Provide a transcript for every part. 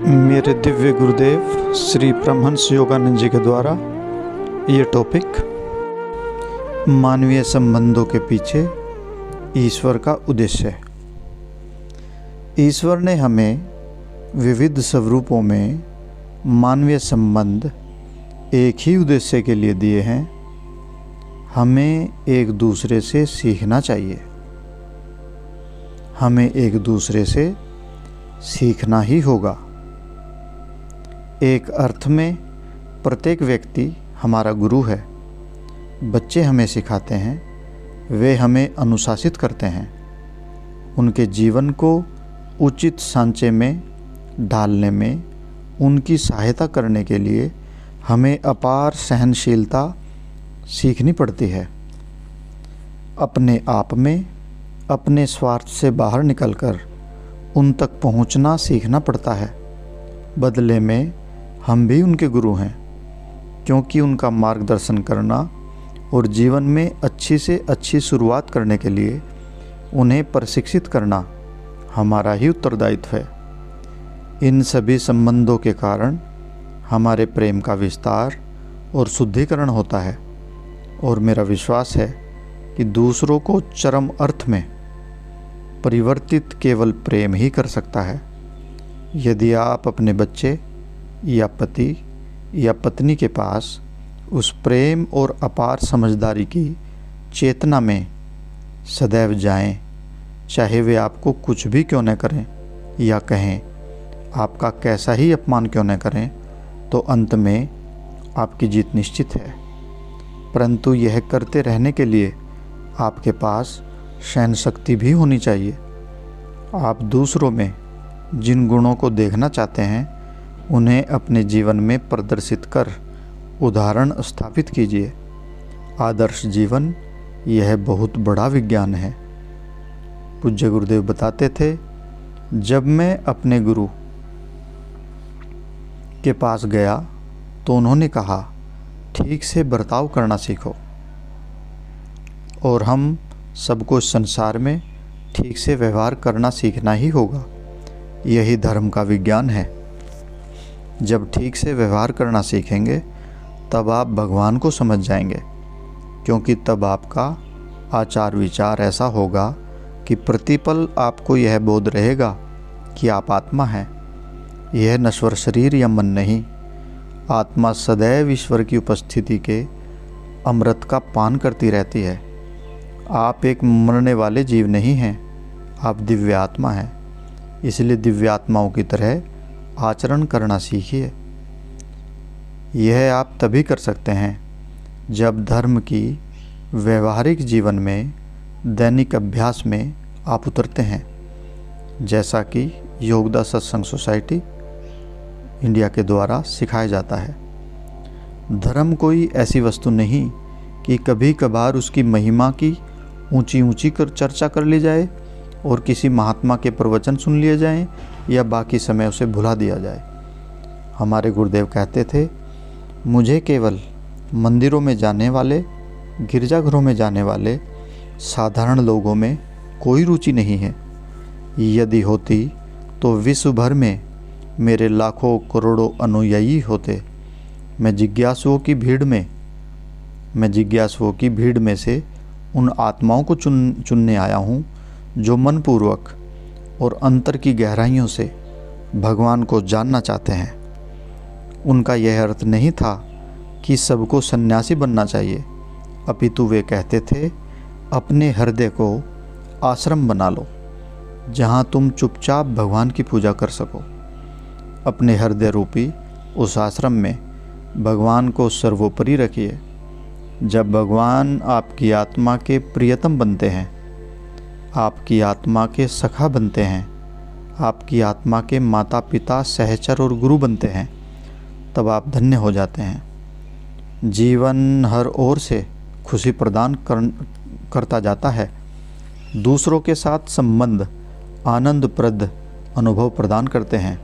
मेरे दिव्य गुरुदेव श्री परमहंस योगानंद जी के द्वारा ये टॉपिक मानवीय संबंधों के पीछे ईश्वर का उद्देश्य है। ईश्वर ने हमें विविध स्वरूपों में मानवीय संबंध एक ही उद्देश्य के लिए दिए हैं। हमें एक दूसरे से सीखना चाहिए। हमें एक दूसरे से सीखना ही होगा। एक अर्थ में प्रत्येक व्यक्ति हमारा गुरु है। बच्चे हमें सिखाते हैं, वे हमें अनुशासित करते हैं। उनके जीवन को उचित सांचे में ढालने में उनकी सहायता करने के लिए हमें अपार सहनशीलता सीखनी पड़ती है। अपने आप में अपने स्वार्थ से बाहर निकलकर उन तक पहुंचना सीखना पड़ता है। बदले में हम भी उनके गुरु हैं, क्योंकि उनका मार्गदर्शन करना और जीवन में अच्छी से अच्छी शुरुआत करने के लिए उन्हें प्रशिक्षित करना हमारा ही उत्तरदायित्व है। इन सभी संबंधों के कारण हमारे प्रेम का विस्तार और शुद्धिकरण होता है, और मेरा विश्वास है कि दूसरों को चरम अर्थ में परिवर्तित केवल प्रेम ही कर सकता है। यदि आप अपने बच्चे या पति या पत्नी के पास उस प्रेम और अपार समझदारी की चेतना में सदैव जाएं, चाहे वे आपको कुछ भी क्यों न करें या कहें, आपका कैसा ही अपमान क्यों न करें, तो अंत में आपकी जीत निश्चित है। परंतु यह करते रहने के लिए आपके पास सहन शक्ति भी होनी चाहिए। आप दूसरों में जिन गुणों को देखना चाहते हैं उन्हें अपने जीवन में प्रदर्शित कर उदाहरण स्थापित कीजिए। आदर्श जीवन यह बहुत बड़ा विज्ञान है। पूज्य गुरुदेव बताते थे, जब मैं अपने गुरु के पास गया तो उन्होंने कहा, ठीक से बर्ताव करना सीखो। और हम सबको संसार में ठीक से व्यवहार करना सीखना ही होगा। यही धर्म का विज्ञान है। जब ठीक से व्यवहार करना सीखेंगे तब आप भगवान को समझ जाएंगे, क्योंकि तब आपका आचार विचार ऐसा होगा कि प्रतिपल आपको यह बोध रहेगा कि आप आत्मा हैं। यह नश्वर शरीर या मन नहीं। आत्मा सदैव ईश्वर की उपस्थिति के अमृत का पान करती रहती है। आप एक मरने वाले जीव नहीं हैं, आप दिव्य आत्मा हैं। इसलिए दिव्य आत्माओं की तरह आचरण करना सीखिए। यह आप तभी कर सकते हैं जब धर्म की व्यवहारिक जीवन में दैनिक अभ्यास में आप उतरते हैं, जैसा कि योगदा सत्संग सोसाइटी इंडिया के द्वारा सिखाया जाता है। धर्म कोई ऐसी वस्तु नहीं कि कभी कभार उसकी महिमा की ऊंची ऊंची कर चर्चा कर ली जाए और किसी महात्मा के प्रवचन सुन लिए जाएं या बाकी समय उसे भुला दिया जाए। हमारे गुरुदेव कहते थे, मुझे केवल मंदिरों में जाने वाले, गिरजाघरों में जाने वाले साधारण लोगों में कोई रुचि नहीं है। यदि होती तो विश्व भर में मेरे लाखों करोड़ों अनुयायी होते। मैं जिज्ञासुओं की भीड़ में से उन आत्माओं को चुनने आया हूँ जो मनपूर्वक और अंतर की गहराइयों से भगवान को जानना चाहते हैं। उनका यह अर्थ नहीं था कि सबको सन्यासी बनना चाहिए, अपितु वे कहते थे, अपने हृदय को आश्रम बना लो जहाँ तुम चुपचाप भगवान की पूजा कर सको। अपने हृदय रूपी उस आश्रम में भगवान को सर्वोपरि रखिए। जब भगवान आपकी आत्मा के प्रियतम बनते हैं, आपकी आत्मा के सखा बनते हैं, आपकी आत्मा के माता पिता सहचर और गुरु बनते हैं, तब आप धन्य हो जाते हैं। जीवन हर ओर से खुशी प्रदान करता जाता है। दूसरों के साथ संबंध आनंदप्रद अनुभव प्रदान करते हैं।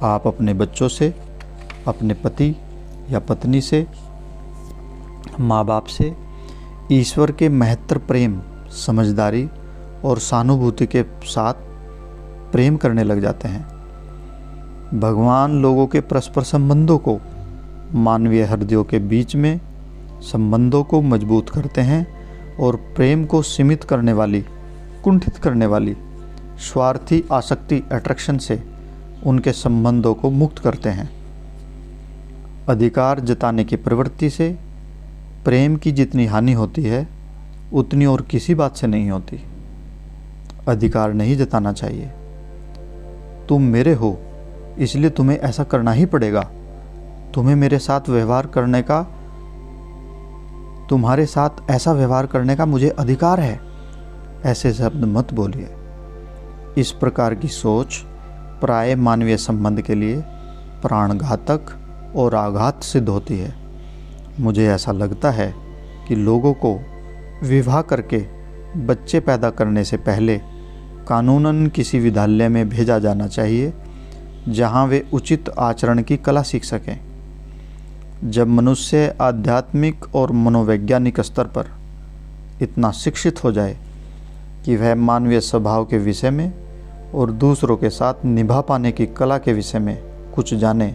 आप अपने बच्चों से, अपने पति या पत्नी से, माँ बाप से ईश्वर के महत्तर प्रेम, समझदारी और सहानुभूति के साथ प्रेम करने लग जाते हैं। भगवान लोगों के परस्पर संबंधों को, मानवीय हृदयों के बीच में संबंधों को मजबूत करते हैं और प्रेम को सीमित करने वाली, कुंठित करने वाली स्वार्थी आसक्ति अट्रैक्शन से उनके संबंधों को मुक्त करते हैं। अधिकार जताने की प्रवृत्ति से प्रेम की जितनी हानि होती है उतनी और किसी बात से नहीं होती। अधिकार नहीं जताना चाहिए। तुम मेरे हो इसलिए तुम्हें ऐसा करना ही पड़ेगा, तुम्हें मेरे साथ व्यवहार करने का, तुम्हारे साथ ऐसा व्यवहार करने का मुझे अधिकार है, ऐसे शब्द मत बोलिए। इस प्रकार की सोच प्राय मानवीय संबंध के लिए प्राणघातक और आघात सिद्ध होती है। मुझे ऐसा लगता है कि लोगों को विवाह करके बच्चे पैदा करने से पहले कानूनन किसी विद्यालय में भेजा जाना चाहिए जहां वे उचित आचरण की कला सीख सकें। जब मनुष्य आध्यात्मिक और मनोवैज्ञानिक स्तर पर इतना शिक्षित हो जाए कि वह मानवीय स्वभाव के विषय में और दूसरों के साथ निभा पाने की कला के विषय में कुछ जाने,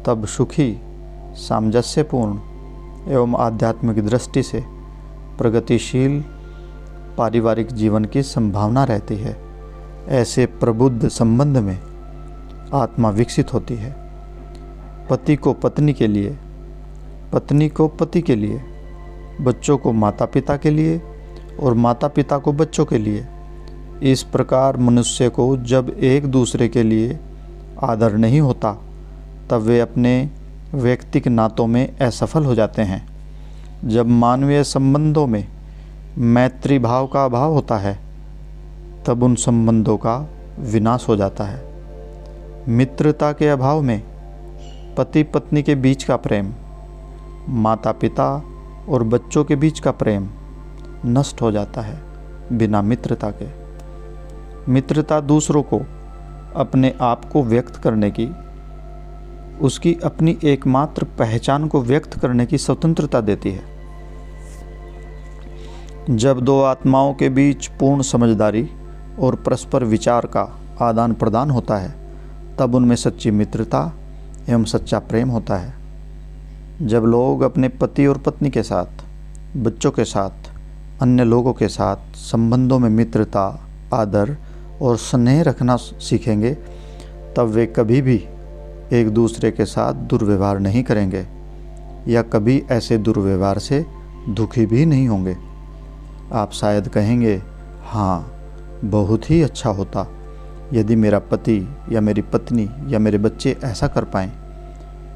तब सुखी, सामंजस्यपूर्ण एवं आध्यात्मिक दृष्टि से प्रगतिशील पारिवारिक जीवन की संभावना रहती है। ऐसे प्रबुद्ध संबंध में आत्मा विकसित होती है। पति को पत्नी के लिए, पत्नी को पति के लिए, बच्चों को माता पिता के लिए और माता पिता को बच्चों के लिए। इस प्रकार मनुष्य को जब एक दूसरे के लिए आदर नहीं होता तब वे अपने व्यक्तिगत नातों में असफल हो जाते हैं। जब मानवीय संबंधों में मैत्री भाव का अभाव होता है तब उन संबंधों का विनाश हो जाता है। मित्रता के अभाव में पति पत्नी के बीच का प्रेम, माता पिता और बच्चों के बीच का प्रेम नष्ट हो जाता है। बिना मित्रता के, मित्रता दूसरों को अपने आप को व्यक्त करने की, उसकी अपनी एकमात्र पहचान को व्यक्त करने की स्वतंत्रता देती है। जब दो आत्माओं के बीच पूर्ण समझदारी और परस्पर विचार का आदान प्रदान होता है तब उनमें सच्ची मित्रता एवं सच्चा प्रेम होता है। जब लोग अपने पति और पत्नी के साथ, बच्चों के साथ, अन्य लोगों के साथ संबंधों में मित्रता, आदर और स्नेह रखना सीखेंगे तब वे कभी भी एक दूसरे के साथ दुर्व्यवहार नहीं करेंगे या कभी ऐसे दुर्व्यवहार से दुखी भी नहीं होंगे। आप शायद कहेंगे, हाँ, बहुत ही अच्छा होता यदि मेरा पति या मेरी पत्नी या मेरे बच्चे ऐसा कर पाएं।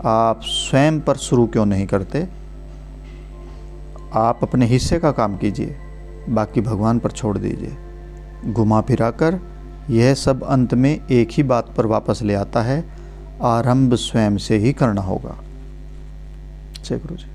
आप स्वयं पर शुरू क्यों नहीं करते? आप अपने हिस्से का काम कीजिए, बाकी भगवान पर छोड़ दीजिए। घुमा फिरा कर यह सब अंत में एक ही बात पर वापस ले आता है, आरंभ स्वयं से ही करना होगा। जय गुरु जी।